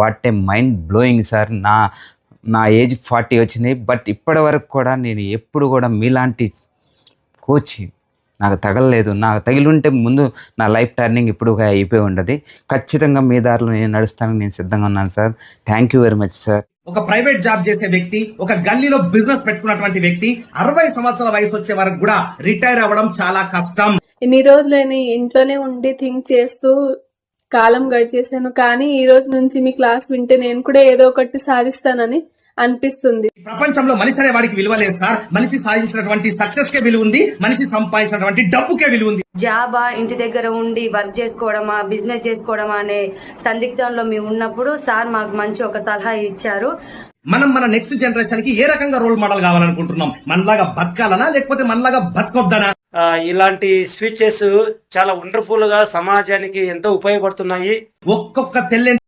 What a mind blowing sir. నా age 40 వచ్చింది, but ఇప్పటి వరకు కూడా నేను ఎప్పుడు కూడా మీలాంటి కోచ్ నాకు తగలలేదు. నాకు తగిలింటే ముందు నా లైఫ్ టర్నింగ్ ఇప్పుడు అయిపోయి ఉండదు. ఖచ్చితంగా మీ దారిలో నేను నడుస్తానని నేను సిద్ధంగా ఉన్నాను sir. Thank you very much sir. ఒక ప్రైవేట్ జాబ్ చేసే వ్యక్తి, ఒక గల్లీలో బిజినెస్ పెట్టుకున్నటువంటి వ్యక్తి 60 సంవత్సరాల వయసు వచ్చే వరకు కూడా రిటైర్ అవ్వడం చాలా కష్టం. ఇన్ని రోజులని ఇంట్లోనే ఉండి థింక్ చేస్తూ కాలం గడిచేశాను. కానీ ఈ రోజు నుంచి మీ క్లాస్ వింటే నేను కూడా ఏదో ఒకటి సాధిస్తానని అనిపిస్తుంది. ప్రపంచంలో మనిషి అనే వాడికి విలువ లేదు సార్. మనిషి సాధించినటువంటి సక్సెస్ కే విలువ ఉంది, మనిషి సంపాదించినటువంటి డబ్బుకే విలువ ఉంది. జాబా, ఇంటి దగ్గర ఉండి వర్క్ చేసుకోవడమా, బిజినెస్ చేసుకోవడమా అనే సందిగ్ధంలో మేము ఉన్నప్పుడు సార్ మాకు మంచి ఒక సలహా ఇచ్చారు. మనం మన నెక్స్ట్ జనరేషన్ కి ఏ రకంగా రోల్ మోడల్ కావాలనుకుంటున్నాం? మనలాగా బతకాలనా లేకపోతే మనలాగా బతకొద్దనా? ఇలాంటి స్పీచెస్ చాలా వండర్ఫుల్ గా సమాజానికి ఎంతో ఉపయోగపడుతున్నాయి. ఒక్కొక్క తెల్లని